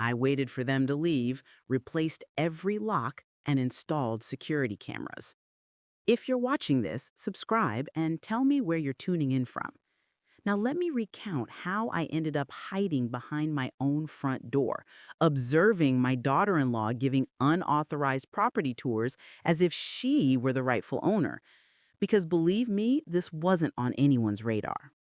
I waited for them to leave, replaced every lock, and installed security cameras. If you're watching this, subscribe and tell me where you're tuning in from. Now let me recount how I ended up hiding behind my own front door, observing my daughter-in-law giving unauthorized property tours as if she were the rightful owner. Because believe me, this wasn't on anyone's radar.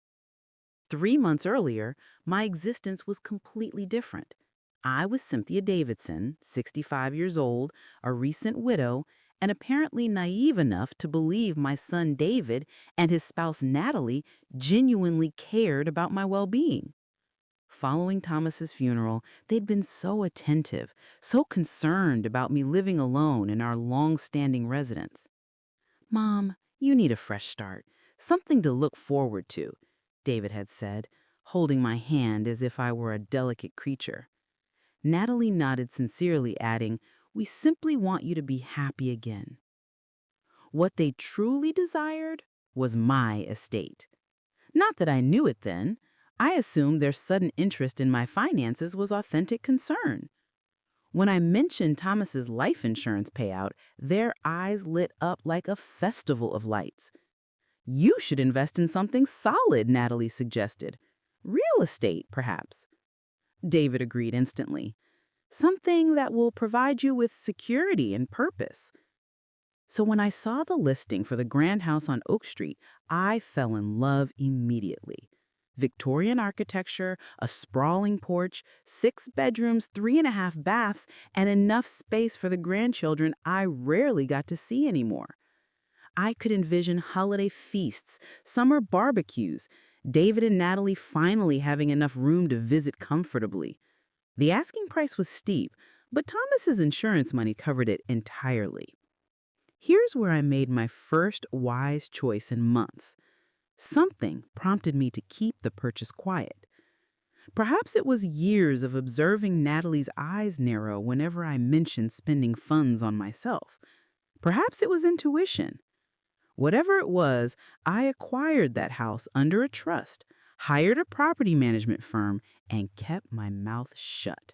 3 months earlier, my existence was completely different. I was Cynthia Davidson, 65 years old, a recent widow, and apparently naive enough to believe my son David and his spouse Natalie genuinely cared about my well-being. Following Thomas's funeral, they'd been so attentive, so concerned about me living alone in our long-standing residence. "Mom, you need a fresh start, something to look forward to," David had said, holding my hand as if I were a delicate creature. Natalie nodded sincerely, adding, "We simply want you to be happy again." What they truly desired was my estate. Not that I knew it then. I assumed their sudden interest in my finances was authentic concern. When I mentioned Thomas's life insurance payout, their eyes lit up like a festival of lights. "You should invest in something solid," Natalie suggested. "Real estate, perhaps." David agreed instantly. "Something that will provide you with security and purpose." So when I saw the listing for the grand house on Oak Street, I fell in love immediately. Victorian architecture, a sprawling porch, 6 bedrooms, 3.5 baths, and enough space for the grandchildren I rarely got to see anymore. I could envision holiday feasts, summer barbecues, David and Natalie finally having enough room to visit comfortably. The asking price was steep, but Thomas's insurance money covered it entirely. Here's where I made my first wise choice in months. Something prompted me to keep the purchase quiet. Perhaps it was years of observing Natalie's eyes narrow whenever I mentioned spending funds on myself. Perhaps it was intuition. Whatever it was, I acquired that house under a trust, hired a property management firm, and kept my mouth shut.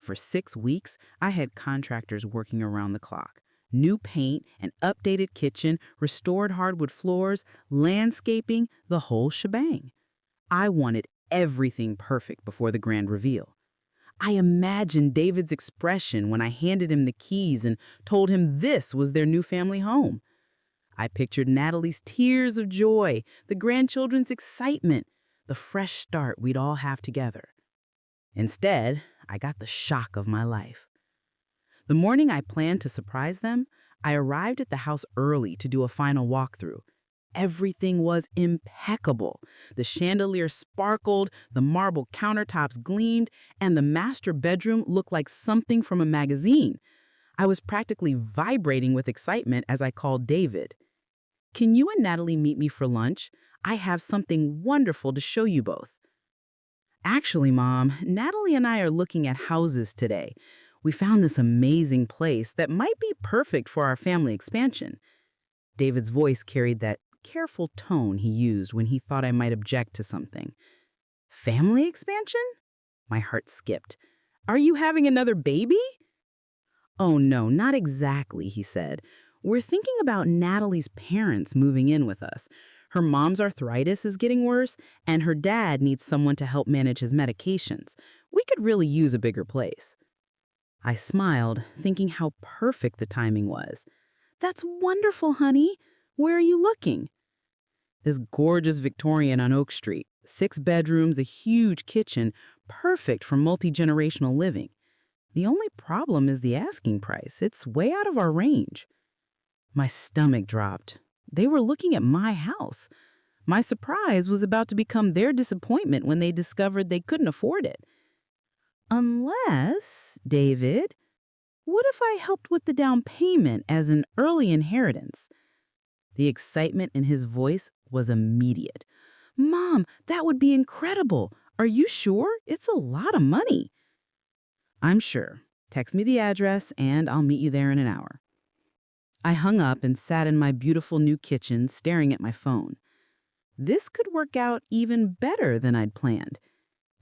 For 6 weeks, I had contractors working around the clock. New paint, an updated kitchen, restored hardwood floors, landscaping, the whole shebang. I wanted everything perfect before the grand reveal. I imagined David's expression when I handed him the keys and told him this was their new family home. I pictured Natalie's tears of joy, the grandchildren's excitement, the fresh start we'd all have together. Instead, I got the shock of my life. The morning I planned to surprise them, I arrived at the house early to do a final walkthrough. Everything was impeccable. The chandelier sparkled, the marble countertops gleamed, and the master bedroom looked like something from a magazine. I was practically vibrating with excitement as I called David. "Can you and Natalie meet me for lunch? I have something wonderful to show you both." "Actually, Mom, Natalie and I are looking at houses today. We found this amazing place that might be perfect for our family expansion." David's voice carried that careful tone he used when he thought I might object to something. "Family expansion?" My heart skipped. "Are you having another baby?" "Oh no, not exactly," he said. "We're thinking about Natalie's parents moving in with us. Her mom's arthritis is getting worse, and her dad needs someone to help manage his medications. We could really use a bigger place." I smiled, thinking how perfect the timing was. "That's wonderful, honey. Where are you looking?" "This gorgeous Victorian on Oak Street. 6 bedrooms, a huge kitchen, perfect for multi-generational living. The only problem is the asking price. It's way out of our range." My stomach dropped. They were looking at my house. My surprise was about to become their disappointment when they discovered they couldn't afford it. "Unless, David, what if I helped with the down payment as an early inheritance?" The excitement in his voice was immediate. "Mom, that would be incredible. Are you sure? It's a lot of money." "I'm sure. Text me the address and I'll meet you there in an hour." I hung up and sat in my beautiful new kitchen staring at my phone. This could work out even better than I'd planned.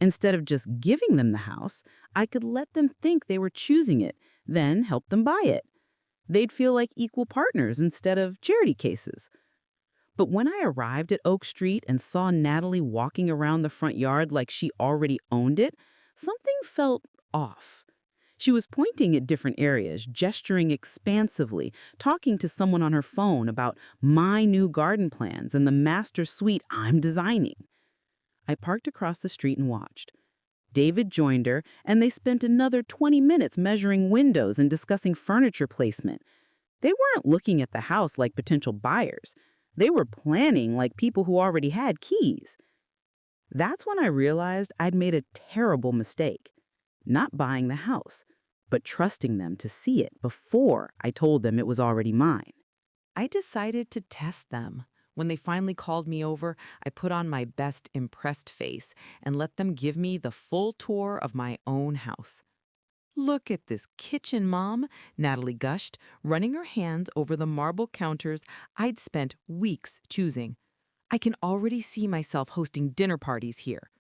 Instead of just giving them the house, I could let them think they were choosing it, then help them buy it. They'd feel like equal partners instead of charity cases. But when I arrived at Oak Street and saw Natalie walking around the front yard like she already owned it, something felt off. She was pointing at different areas, gesturing expansively, talking to someone on her phone about my new garden plans and the master suite I'm designing. I parked across the street and watched. David joined her, and they spent another 20 minutes measuring windows and discussing furniture placement. They weren't looking at the house like potential buyers. They were planning like people who already had keys. That's when I realized I'd made a terrible mistake. Not buying the house, but trusting them to see it before I told them it was already mine. I decided to test them. When they finally called me over, I put on my best impressed face and let them give me the full tour of my own house. "Look at this kitchen, Mom," Natalie gushed, running her hands over the marble counters I'd spent weeks choosing. "I can already see myself hosting dinner parties here."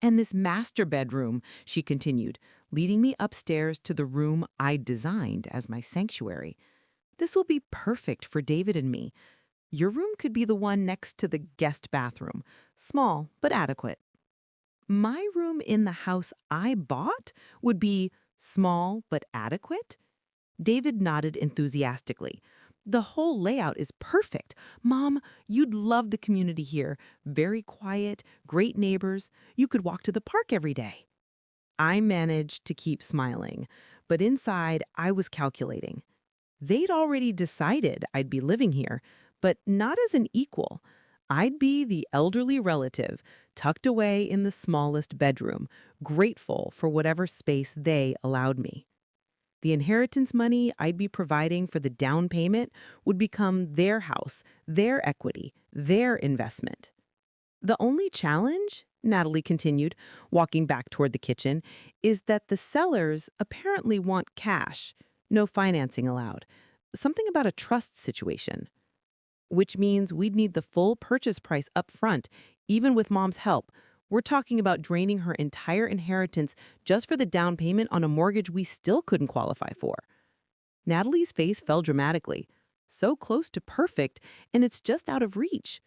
"And this master bedroom," she continued, leading me upstairs to the room I'd designed as my sanctuary. "This will be perfect for David and me. Your room could be the one next to the guest bathroom, small but adequate." My room in the house I bought would be small but adequate? David nodded enthusiastically. "The whole layout is perfect. Mom, you'd love the community here. Very quiet, great neighbors. You could walk to the park every day." I managed to keep smiling, but inside I was calculating. They'd already decided I'd be living here, but not as an equal. I'd be the elderly relative, tucked away in the smallest bedroom, grateful for whatever space they allowed me. The inheritance money I'd be providing for the down payment would become their house, their equity, their investment. "The only challenge," Natalie continued, walking back toward the kitchen, "is that the sellers apparently want cash, no financing allowed. Something about a trust situation. Which means we'd need the full purchase price up front, even with Mom's help. We're talking about draining her entire inheritance just for the down payment on a mortgage we still couldn't qualify for." Natalie's face fell dramatically. So close to perfect, and it's just out of reach.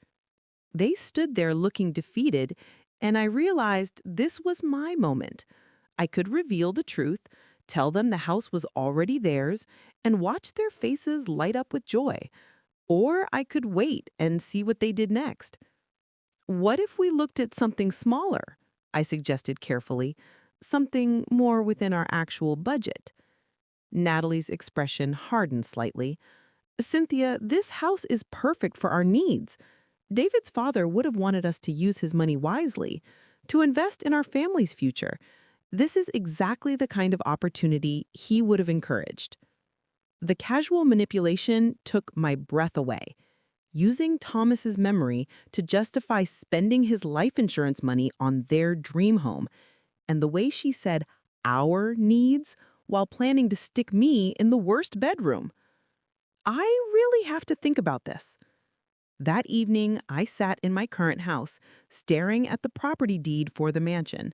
They stood there looking defeated, and I realized this was my moment. I could reveal the truth, tell them the house was already theirs, and watch their faces light up with joy. Or I could wait and see what they did next. "What if we looked at something smaller?" I suggested carefully. "Something more within our actual budget." Natalie's expression hardened slightly. "Cynthia, this house is perfect for our needs. David's father would have wanted us to use his money wisely, to invest in our family's future. This is exactly the kind of opportunity he would have encouraged." The casual manipulation took my breath away. Using Thomas's memory to justify spending his life insurance money on their dream home, and the way she said "our needs" while planning to stick me in the worst bedroom. I really have to think about this. That evening, I sat in my current house, staring at the property deed for the mansion.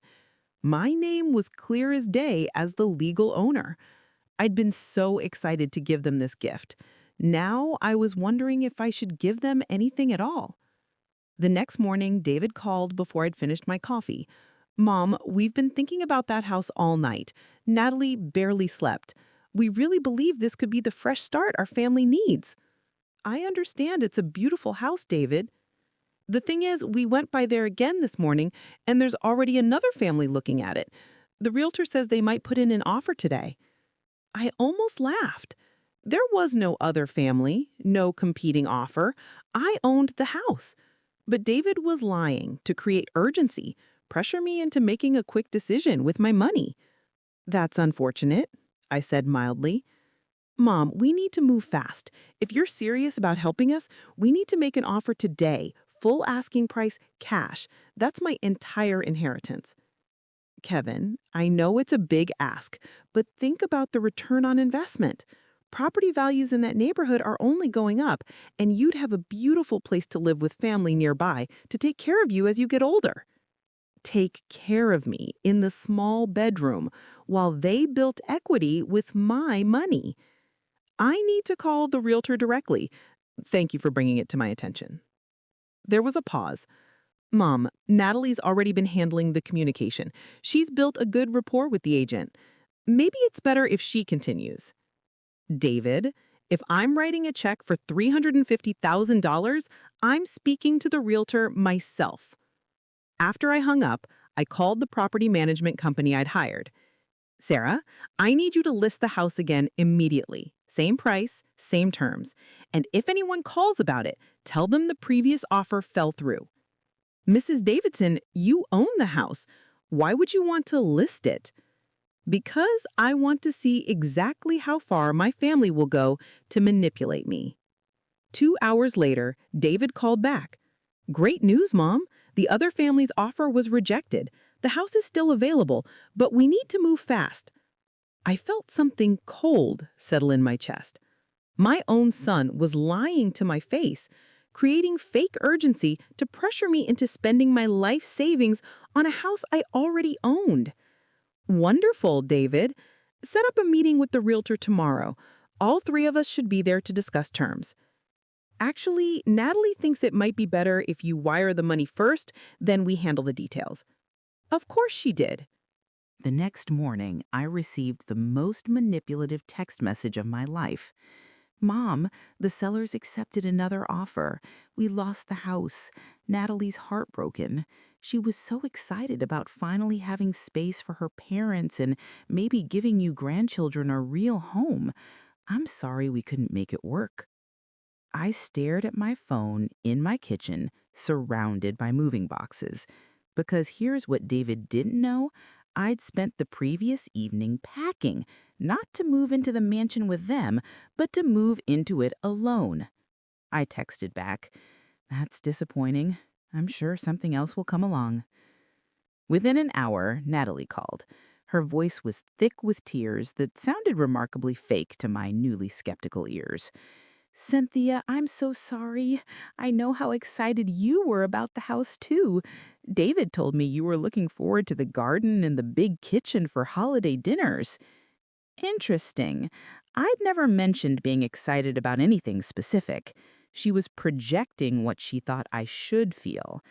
My name was clear as day as the legal owner. I'd been so excited to give them this gift. Now I was wondering if I should give them anything at all. The next morning, David called before I'd finished my coffee. "Mom, we've been thinking about that house all night. Natalie barely slept. We really believe this could be the fresh start our family needs." "I understand it's a beautiful house, David. The thing is, we went by there again this morning, and there's already another family looking at it. The realtor says they might put in an offer today." I almost laughed. There was no other family, no competing offer. I owned the house. But David was lying to create urgency, pressure me into making a quick decision with my money. "That's unfortunate," I said mildly. "Mom, we need to move fast. If you're serious about helping us, we need to make an offer today, full asking price, cash. That's my entire inheritance." "Kevin, I know it's a big ask, but think about the return on investment. Property values in that neighborhood are only going up, and you'd have a beautiful place to live with family nearby to take care of you as you get older." take care of me in the small bedroom while they built equity with my money. I need to call the realtor directly. Thank you for bringing it to my attention. There was a pause. Mom, Natalie's already been handling the communication. She's built a good rapport with the agent. Maybe it's better if she continues. David, if I'm writing a check for $350,000, I'm speaking to the realtor myself. After I hung up, I called the property management company I'd hired. Sarah, I need you to list the house again immediately. Same price, same terms. And if anyone calls about it, tell them the previous offer fell through. Mrs. Davidson, you own the house. Why would you want to list it? Because I want to see exactly how far my family will go to manipulate me. 2 hours later, David called back. Great news, Mom. The other family's offer was rejected. The house is still available, but we need to move fast. I felt something cold settle in my chest. My own son was lying to my face, creating fake urgency to pressure me into spending my life savings on a house I already owned. Wonderful, David. Set up a meeting with the realtor tomorrow. All three of us should be there to discuss terms. Actually, Natalie thinks it might be better if you wire the money first, then we handle the details. Of course she did. The next morning, I received the most manipulative text message of my life. Mom, the sellers accepted another offer. We lost the house. Natalie's heartbroken. She was so excited about finally having space for her parents and maybe giving you grandchildren a real home. I'm sorry we couldn't make it work. I stared at my phone in my kitchen, surrounded by moving boxes. Because here's what David didn't know. I'd spent the previous evening packing, not to move into the mansion with them, but to move into it alone. I texted back, "That's disappointing. I'm sure something else will come along." Within an hour, Natalie called. Her voice was thick with tears that sounded remarkably fake to my newly skeptical ears. "Cynthia, I'm so sorry. I know how excited you were about the house, too. David told me you were looking forward to the garden and the big kitchen for holiday dinners." Interesting. I'd never mentioned being excited about anything specific. She was projecting what she thought I should feel.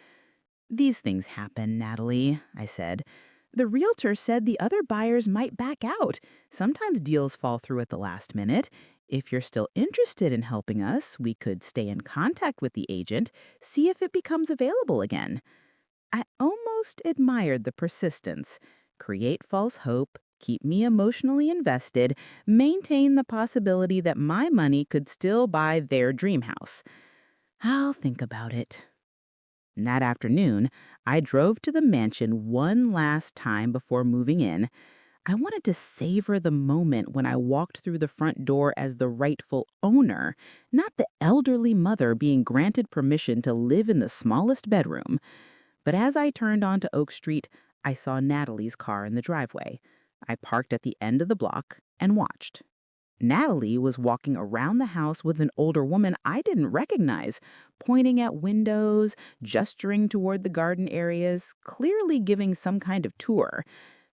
"These things happen, Natalie," I said. "The realtor said the other buyers might back out. Sometimes deals fall through at the last minute. If you're still interested in helping us, we could stay in contact with the agent, see if it becomes available again." I almost admired the persistence. Create false hope, keep me emotionally invested, maintain the possibility that my money could still buy their dream house. I'll think about it. That afternoon, I drove to the mansion one last time before moving in. I wanted to savor the moment when I walked through the front door as the rightful owner, not the elderly mother being granted permission to live in the smallest bedroom. But as I turned onto Oak Street, I saw Natalie's car in the driveway. I parked at the end of the block and watched. Natalie was walking around the house with an older woman I didn't recognize, pointing at windows, gesturing toward the garden areas, clearly giving some kind of tour.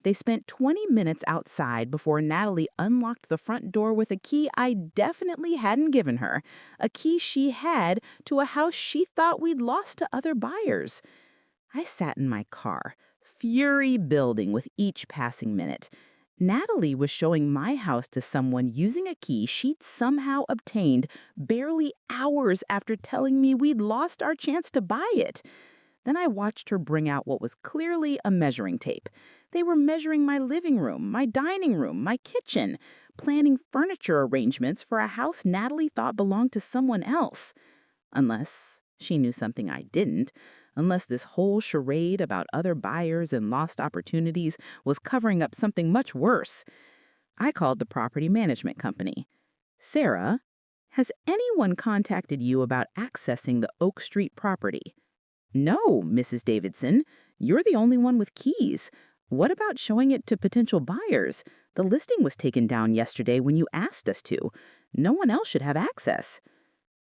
They spent 20 minutes outside before Natalie unlocked the front door with a key I definitely hadn't given her, a key she had to a house she thought we'd lost to other buyers. I sat in my car, fury building with each passing minute. Natalie was showing my house to someone using a key she'd somehow obtained barely hours after telling me we'd lost our chance to buy it. Then I watched her bring out what was clearly a measuring tape. They were measuring my living room, my dining room, my kitchen, planning furniture arrangements for a house Natalie thought belonged to someone else. Unless she knew something I didn't. Unless this whole charade about other buyers and lost opportunities was covering up something much worse. I called the property management company. "Sarah, has anyone contacted you about accessing the Oak Street property?" "No, Mrs. Davidson. You're the only one with keys. What about showing it to potential buyers? The listing was taken down yesterday when you asked us to. No one else should have access."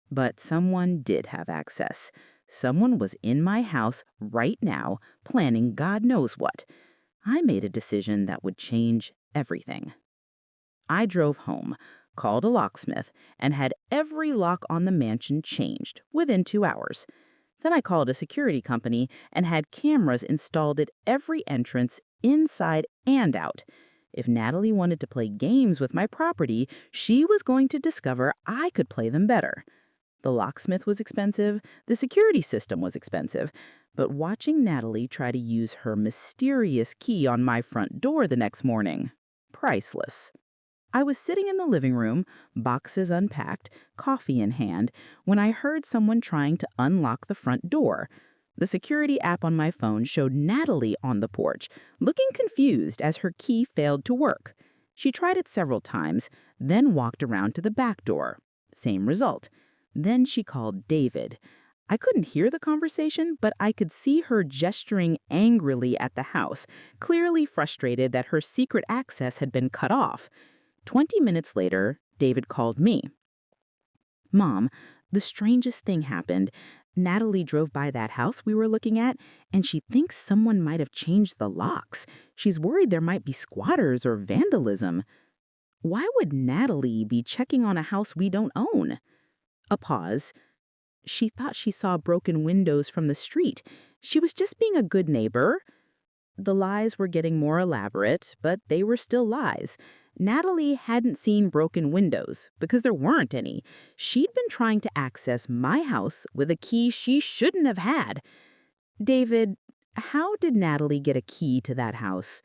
But someone did have access. Someone was in my house right now, planning God knows what. I made a decision that would change everything. I drove home, called a locksmith, and had every lock on the mansion changed within 2 hours. Then I called a security company and had cameras installed at every entrance, inside and out. If Natalie wanted to play games with my property, she was going to discover I could play them better. The locksmith was expensive, the security system was expensive, but watching Natalie try to use her mysterious key on my front door the next morning, priceless. I was sitting in the living room, boxes unpacked, coffee in hand, when I heard someone trying to unlock the front door. The security app on my phone showed Natalie on the porch, looking confused as her key failed to work. She tried it several times, then walked around to the back door. Same result. Then she called David. I couldn't hear the conversation, but I could see her gesturing angrily at the house, clearly frustrated that her secret access had been cut off. 20 minutes later, David called me. Mom, the strangest thing happened. Natalie drove by that house we were looking at, and she thinks someone might have changed the locks. She's worried there might be squatters or vandalism. Why would Natalie be checking on a house we don't own? A pause. She thought she saw broken windows from the street. She was just being a good neighbor. The lies were getting more elaborate, but they were still lies. Natalie hadn't seen broken windows because there weren't any. She'd been trying to access my house with a key she shouldn't have had. David, how did Natalie get a key to that house?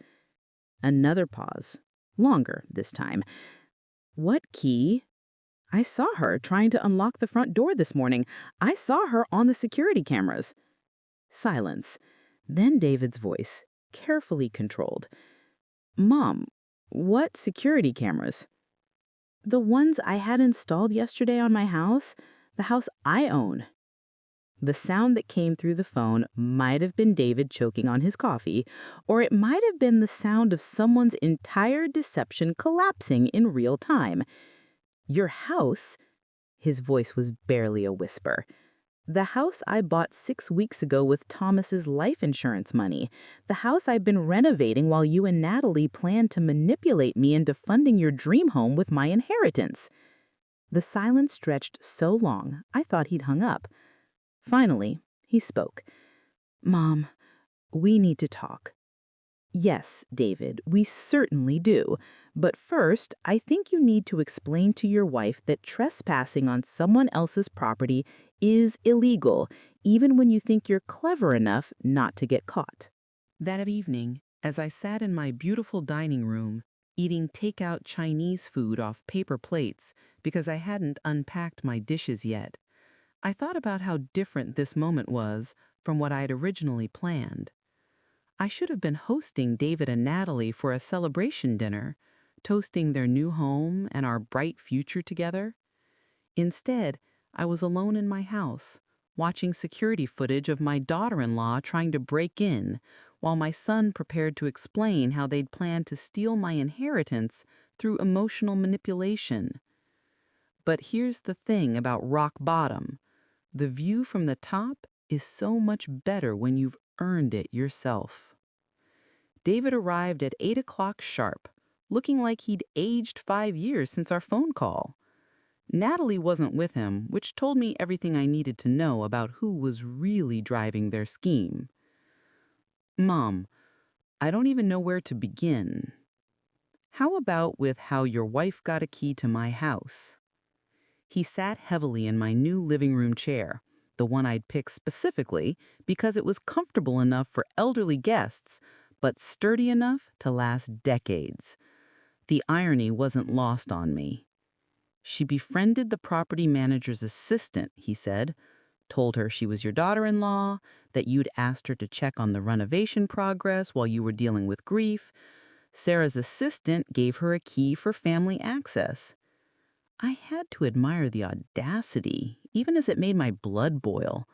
Another pause. Longer this time. What key? I saw her trying to unlock the front door this morning. I saw her on the security cameras. Silence. Then David's voice, carefully controlled. Mom, what security cameras? The ones I had installed yesterday on my house, the house I own. The sound that came through the phone might have been David choking on his coffee, or it might have been the sound of someone's entire deception collapsing in real time. Your house? His voice was barely a whisper. The house I bought 6 weeks ago with Thomas's life insurance money. The house I've been renovating while you and Natalie planned to manipulate me into funding your dream home with my inheritance. The silence stretched so long, I thought he'd hung up. Finally, he spoke. Mom, we need to talk. Yes, David, we certainly do. But first, I think you need to explain to your wife that trespassing on someone else's property is illegal, even when you think you're clever enough not to get caught. That evening, as I sat in my beautiful dining room, eating takeout Chinese food off paper plates because I hadn't unpacked my dishes yet, I thought about how different this moment was from what I'd originally planned. I should have been hosting David and Natalie for a celebration dinner, toasting their new home and our bright future together. Instead, I was alone in my house, watching security footage of my daughter-in-law trying to break in, while my son prepared to explain how they'd planned to steal my inheritance through emotional manipulation. But here's the thing about rock bottom. The view from the top is so much better when you've earned it yourself. David arrived at 8 o'clock sharp, looking like he'd aged 5 years since our phone call. Natalie wasn't with him, which told me everything I needed to know about who was really driving their scheme. Mom, I don't even know where to begin. How about with how your wife got a key to my house? He sat heavily in my new living room chair, the one I'd picked specifically because it was comfortable enough for elderly guests, but sturdy enough to last decades. The irony wasn't lost on me. She befriended the property manager's assistant, he said, told her she was your daughter-in-law, that you'd asked her to check on the renovation progress while you were dealing with grief. Sarah's assistant gave her a key for family access. I had to admire the audacity, even as it made my blood boil.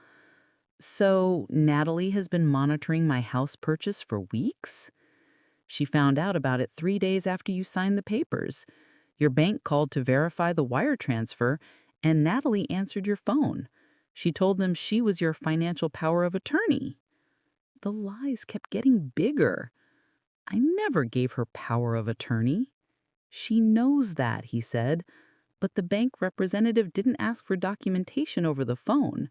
So, Natalie has been monitoring my house purchase for weeks? She found out about it 3 days after you signed the papers. Your bank called to verify the wire transfer, and Natalie answered your phone. She told them she was your financial power of attorney. The lies kept getting bigger. I never gave her power of attorney. She knows that, he said, but the bank representative didn't ask for documentation over the phone.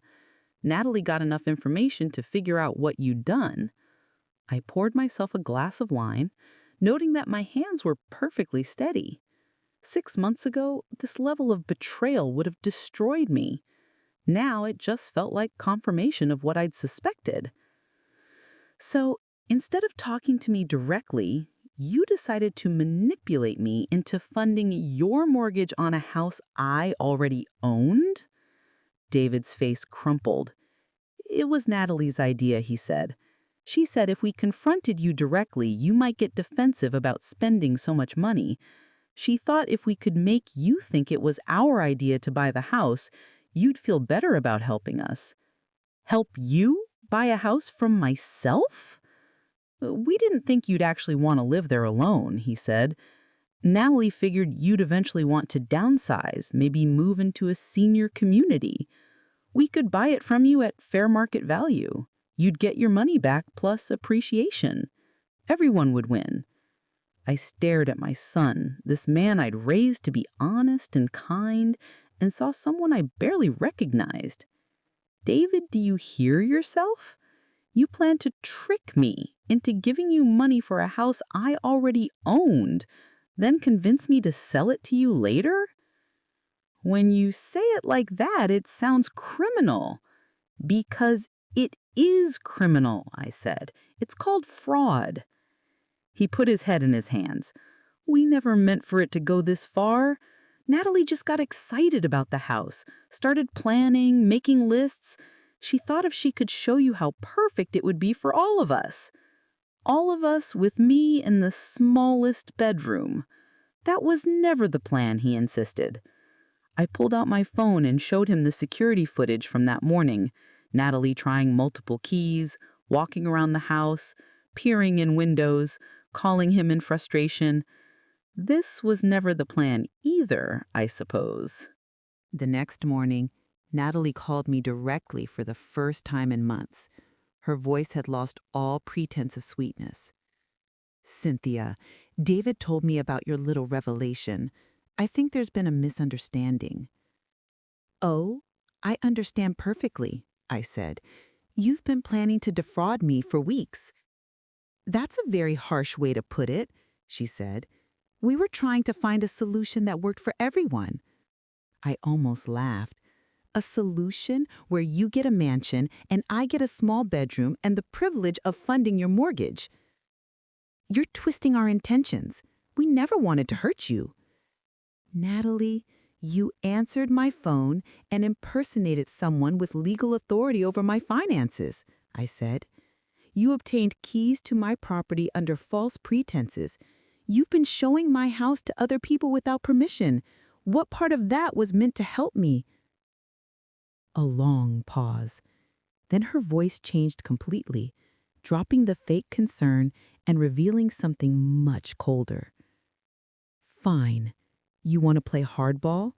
Natalie got enough information to figure out what you'd done. I poured myself a glass of wine, noting that my hands were perfectly steady. 6 months ago, this level of betrayal would have destroyed me. Now it just felt like confirmation of what I'd suspected. So, instead of talking to me directly, you decided to manipulate me into funding your mortgage on a house I already owned? David's face crumpled. It was Natalie's idea, he said. She said if we confronted you directly, you might get defensive about spending so much money. She thought if we could make you think it was our idea to buy the house, you'd feel better about helping us. Help you buy a house from myself? We didn't think you'd actually want to live there alone, he said. Natalie figured you'd eventually want to downsize, maybe move into a senior community. We could buy it from you at fair market value. You'd get your money back plus appreciation. Everyone would win. I stared at my son, this man I'd raised to be honest and kind, and saw someone I barely recognized. David, do you hear yourself? You plan to trick me into giving you money for a house I already owned, then convince me to sell it to you later? When you say it like that, it sounds criminal. Because it is criminal, I said. It's called fraud. He put his head in his hands. We never meant for it to go this far. Natalie just got excited about the house, started planning, making lists. She thought if she could show you how perfect it would be for all of us. All of us with me in the smallest bedroom. That was never the plan, he insisted. I pulled out my phone and showed him the security footage from that morning. Natalie trying multiple keys, walking around the house, peering in windows, calling him in frustration. This was never the plan either, I suppose. The next morning, Natalie called me directly for the first time in months. Her voice had lost all pretense of sweetness. Cynthia, David told me about your little revelation. I think there's been a misunderstanding. Oh, I understand perfectly, I said. You've been planning to defraud me for weeks. That's a very harsh way to put it, she said. We were trying to find a solution that worked for everyone. I almost laughed. A solution where you get a mansion and I get a small bedroom and the privilege of funding your mortgage. You're twisting our intentions. We never wanted to hurt you. Natalie, you answered my phone and impersonated someone with legal authority over my finances, I said. You obtained keys to my property under false pretenses. You've been showing my house to other people without permission. What part of that was meant to help me? A long pause. Then her voice changed completely, dropping the fake concern and revealing something much colder. Fine. You want to play hardball?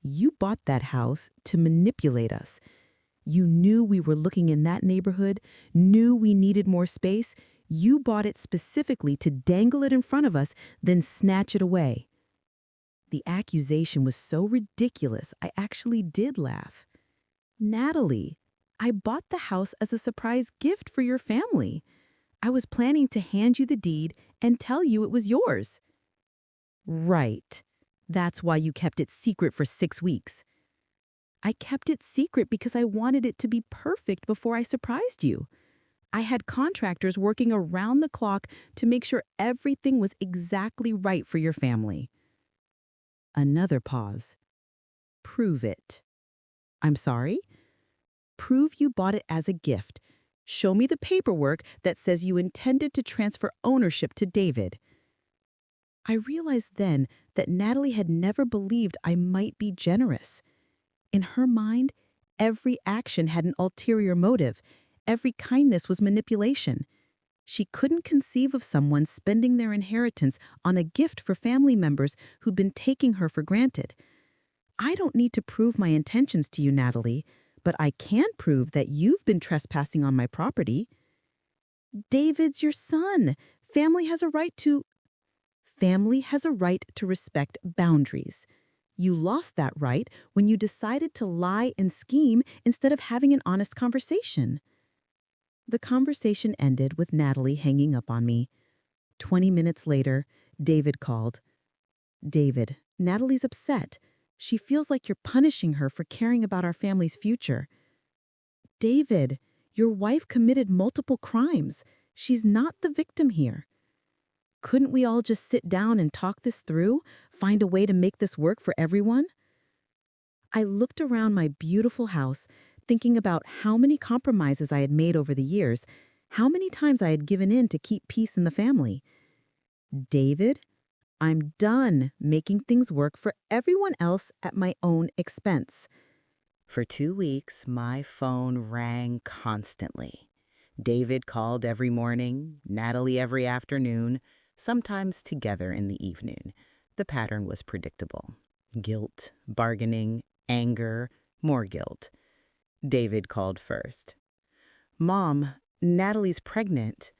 You bought that house to manipulate us. You knew we were looking in that neighborhood, knew we needed more space. You bought it specifically to dangle it in front of us, then snatch it away. The accusation was so ridiculous, I actually did laugh. Natalie, I bought the house as a surprise gift for your family. I was planning to hand you the deed and tell you it was yours. Right. That's why you kept it secret for 6 weeks. I kept it secret because I wanted it to be perfect before I surprised you. I had contractors working around the clock to make sure everything was exactly right for your family. Another pause. Prove it. I'm sorry? Prove you bought it as a gift. Show me the paperwork that says you intended to transfer ownership to David. I realized then that Natalie had never believed I might be generous. In her mind, every action had an ulterior motive. Every kindness was manipulation. She couldn't conceive of someone spending their inheritance on a gift for family members who'd been taking her for granted. I don't need to prove my intentions to you, Natalie, but I can prove that you've been trespassing on my property. David's your son. Family has a right to... Family has a right to respect boundaries. You lost that right when you decided to lie and scheme instead of having an honest conversation. The conversation ended with Natalie hanging up on me. 20 minutes later, David called. David, Natalie's upset. She feels like you're punishing her for caring about our family's future. David, your wife committed multiple crimes. She's not the victim here. Couldn't we all just sit down and talk this through, find a way to make this work for everyone? I looked around my beautiful house, thinking about how many compromises I had made over the years, how many times I had given in to keep peace in the family. David, I'm done making things work for everyone else at my own expense. For 2 weeks, my phone rang constantly. David called every morning, Natalie every afternoon, sometimes together in the evening. The pattern was predictable. Guilt, bargaining, anger, more guilt. David called first. "Mom, Natalie's pregnant."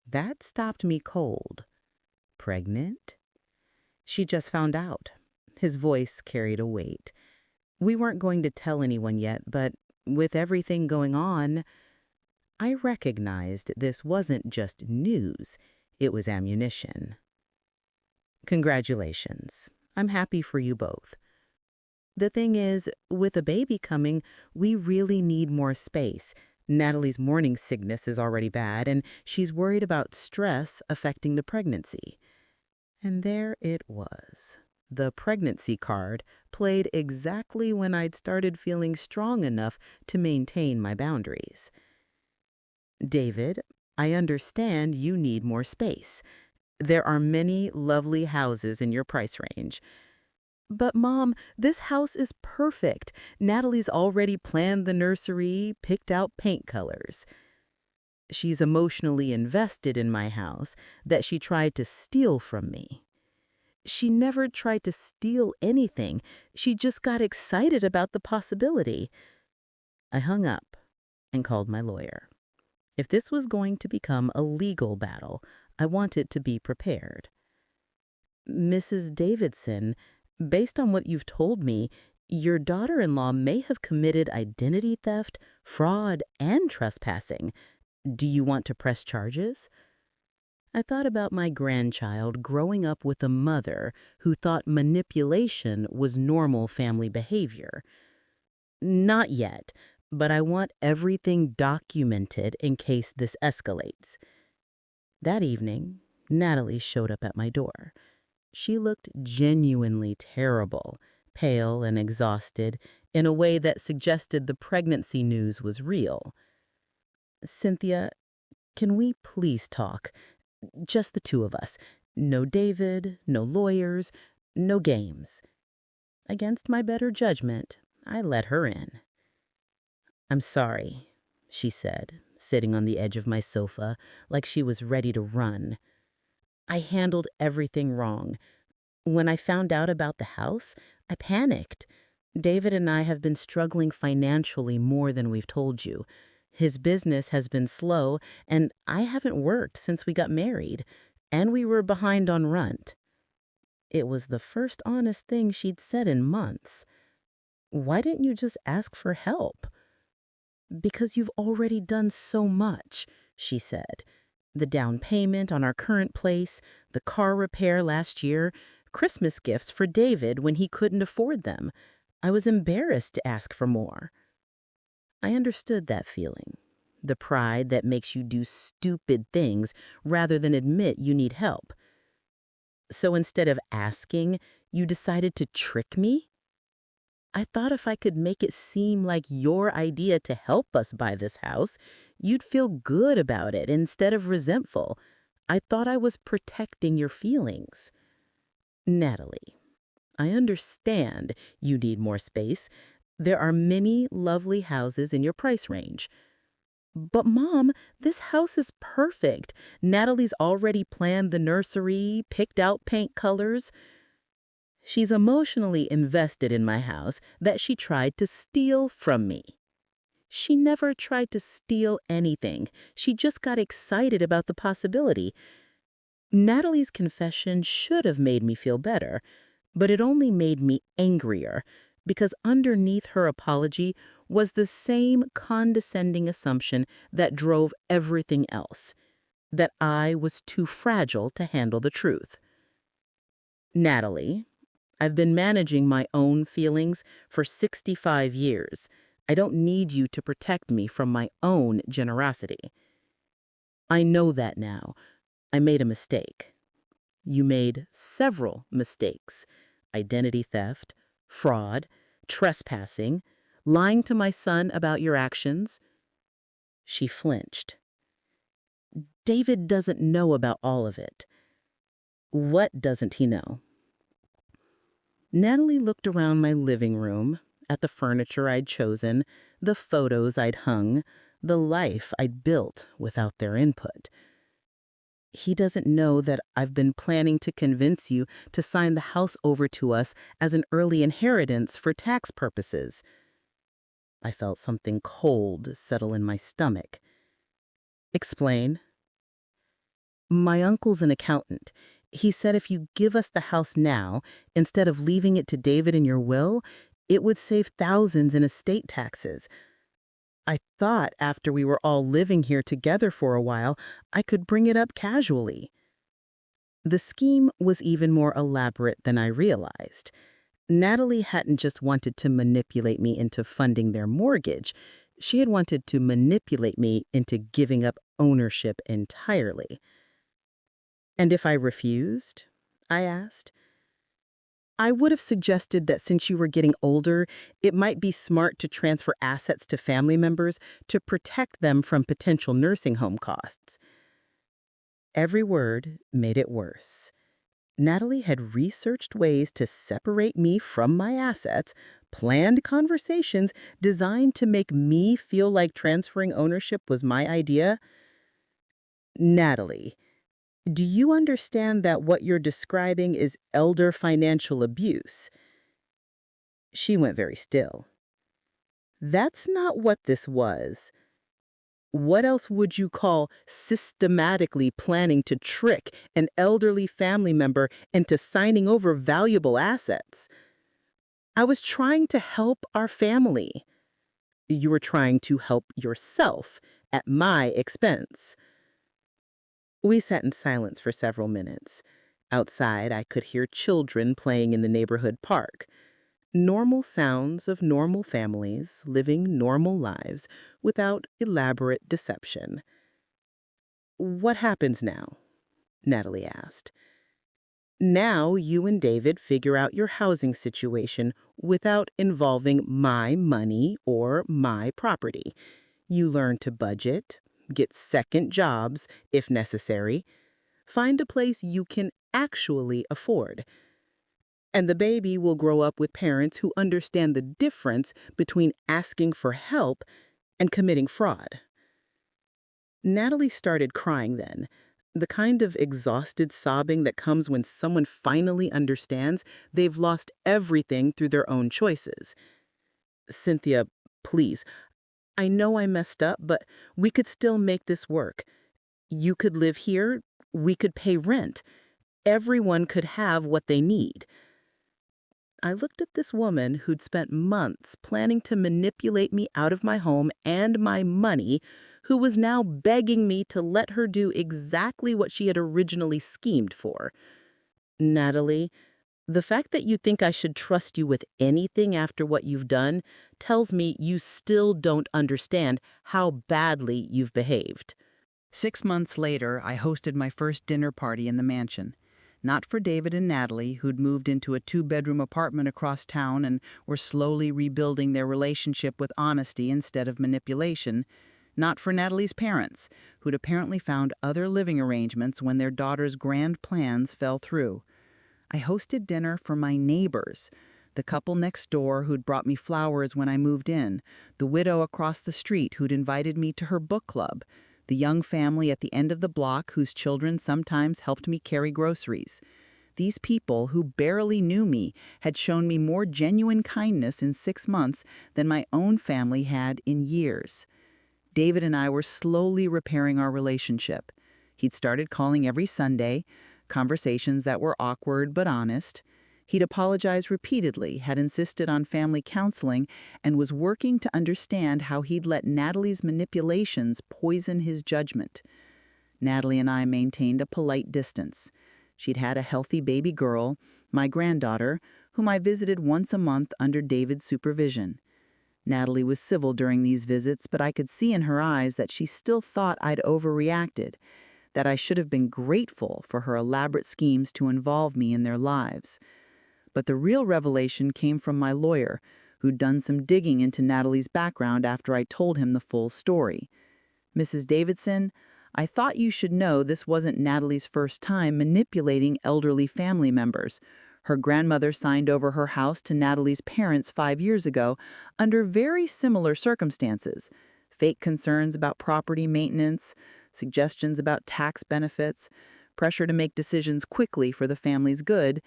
That stopped me cold. Pregnant? She just found out. His voice carried a weight. We weren't going to tell anyone yet, but with everything going on, I recognized this wasn't just news, it was ammunition. "Congratulations. I'm happy for you both. The thing is, with a baby coming, we really need more space. Natalie's morning sickness is already bad, and she's worried about stress affecting the pregnancy." And there it was. The pregnancy card played exactly when I'd started feeling strong enough to maintain my boundaries. "David, I understand you need more space. There are many lovely houses in your price range. But Mom, this house is perfect. Natalie's already planned the nursery, picked out paint colors. She's emotionally invested in my house that she tried to steal from me." She never tried to steal anything. She just got excited about the possibility. I hung up and called my lawyer. If this was going to become a legal battle, I wanted to be prepared. "Mrs. Davidson, based on what you've told me, your daughter-in-law may have committed identity theft, fraud, and trespassing. Do you want to press charges?" I thought about my grandchild growing up with a mother who thought manipulation was normal family behavior. "Not yet, but I want everything documented in case this escalates." That evening, Natalie showed up at my door. She looked genuinely terrible, pale and exhausted, in a way that suggested the pregnancy news was real. "Cynthia, can we please talk? Just the two of us. No David, no lawyers, no games." Against my better judgment, I let her in. "I'm sorry," she said, sitting on the edge of my sofa like she was ready to run. "I handled everything wrong. When I found out about the house, I panicked. David and I have been struggling financially more than we've told you. His business has been slow, and I haven't worked since we got married, and we were behind on rent." It was the first honest thing she'd said in months. "Why didn't you just ask for help?" "Because you've already done so much," she said. "The down payment on our current place, the car repair last year, Christmas gifts for David when he couldn't afford them. I was embarrassed to ask for more." I understood that feeling. The pride that makes you do stupid things rather than admit you need help. "So instead of asking, you decided to trick me? I thought if I could make it seem like your idea to help us buy this house, you'd feel good about it instead of resentful. I thought I was protecting your feelings." "Natalie, I understand you need more space. There are many lovely houses in your price range. But Mom, this house is perfect. Natalie's already planned the nursery, picked out paint colors. She's emotionally invested in my house that she tried to steal from me." She never tried to steal anything. She just got excited about the possibility. Natalie's confession should have made me feel better, but it only made me angrier because underneath her apology was the same condescending assumption that drove everything else, that I was too fragile to handle the truth. Natalie, I've been managing my own feelings for 65 years. I don't need you to protect me from my own generosity. I know that now. I made a mistake. You made several mistakes: identity theft, fraud, trespassing, lying to my son about your actions. She flinched. David doesn't know about all of it. What doesn't he know? Natalie looked around my living room, at the furniture I'd chosen, the photos I'd hung, the life I'd built without their input. He doesn't know that I've been planning to convince you to sign the house over to us as an early inheritance for tax purposes. I felt something cold settle in my stomach. Explain. My uncle's an accountant. He said if you give us the house now, instead of leaving it to David in your will, it would save thousands in estate taxes. I thought after we were all living here together for a while, I could bring it up casually. The scheme was even more elaborate than I realized. Natalie hadn't just wanted to manipulate me into funding their mortgage. She had wanted to manipulate me into giving up ownership entirely. And if I refused? I asked. I would have suggested that since you were getting older, it might be smart to transfer assets to family members to protect them from potential nursing home costs. Every word made it worse. Natalie had researched ways to separate me from my assets, planned conversations designed to make me feel like transferring ownership was my idea. Natalie, do you understand that what you're describing is elder financial abuse? She went very still. That's not what this was. What else would you call systematically planning to trick an elderly family member into signing over valuable assets? I was trying to help our family. You were trying to help yourself at my expense. We sat in silence for several minutes. Outside, I could hear children playing in the neighborhood park. Normal sounds of normal families living normal lives without elaborate deception. What happens now? Natalie asked. Now you and David figure out your housing situation without involving my money or my property. You learn to budget, get second jobs if necessary, find a place you can actually afford. And the baby will grow up with parents who understand the difference between asking for help and committing fraud. Natalie started crying then, the kind of exhausted sobbing that comes when someone finally understands they've lost everything through their own choices. Cynthia, please, I know I messed up, but we could still make this work. You could live here, we could pay rent. Everyone could have what they need. I looked at this woman who'd spent months planning to manipulate me out of my home and my money, who was now begging me to let her do exactly what she had originally schemed for. Natalie, the fact that you think I should trust you with anything after what you've done tells me you still don't understand how badly you've behaved. 6 months later, I hosted my first dinner party in the mansion. Not for David and Natalie, who'd moved into a 2-bedroom apartment across town and were slowly rebuilding their relationship with honesty instead of manipulation. Not for Natalie's parents, who'd apparently found other living arrangements when their daughter's grand plans fell through. I hosted dinner for my neighbors. The couple next door who'd brought me flowers when I moved in, the widow across the street who'd invited me to her book club, the young family at the end of the block whose children sometimes helped me carry groceries. These people who barely knew me had shown me more genuine kindness in 6 months than my own family had in years. David and I were slowly repairing our relationship. He'd started calling every Sunday, conversations that were awkward but honest. He'd apologized repeatedly, had insisted on family counseling, and was working to understand how he'd let Natalie's manipulations poison his judgment. Natalie and I maintained a polite distance. She'd had a healthy baby girl, my granddaughter, whom I visited once a month under David's supervision. Natalie was civil during these visits, but I could see in her eyes that she still thought I'd overreacted, that I should have been grateful for her elaborate schemes to involve me in their lives. But the real revelation came from my lawyer, who'd done some digging into Natalie's background after I told him the full story. "Mrs. Davidson, I thought you should know this wasn't Natalie's first time manipulating elderly family members. Her grandmother signed over her house to Natalie's parents 5 years ago under very similar circumstances. Fake concerns about property maintenance, suggestions about tax benefits, pressure to make decisions quickly for the family's good.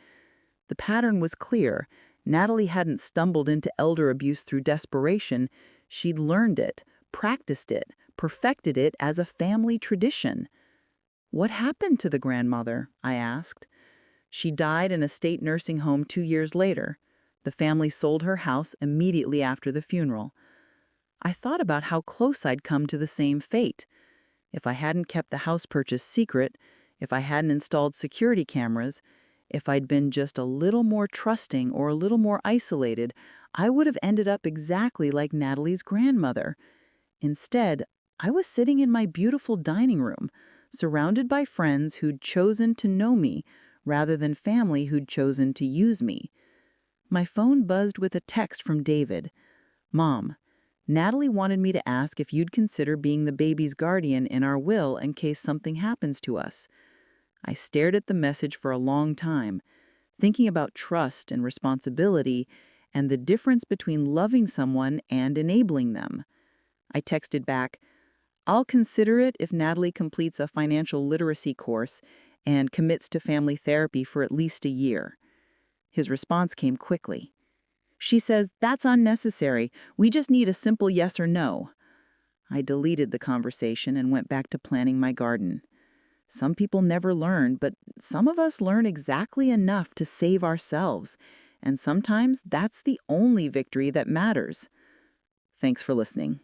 The pattern was clear. Natalie hadn't stumbled into elder abuse through desperation. She'd learned it, practiced it, perfected it as a family tradition." "What happened to the grandmother?" I asked. "She died in a state nursing home 2 years later. The family sold her house immediately after the funeral." I thought about how close I'd come to the same fate. If I hadn't kept the house purchase secret, if I hadn't installed security cameras, if I'd been just a little more trusting or a little more isolated, I would have ended up exactly like Natalie's grandmother. Instead, I was sitting in my beautiful dining room, surrounded by friends who'd chosen to know me rather than family who'd chosen to use me. My phone buzzed with a text from David. "Mom, Natalie wanted me to ask if you'd consider being the baby's guardian in our will in case something happens to us." I stared at the message for a long time, thinking about trust and responsibility and the difference between loving someone and enabling them. I texted back, "I'll consider it if Natalie completes a financial literacy course and commits to family therapy for at least a year." His response came quickly. "She says, that's unnecessary. We just need a simple yes or no." I deleted the conversation and went back to planning my garden. Some people never learn, but some of us learn exactly enough to save ourselves. And sometimes that's the only victory that matters. Thanks for listening.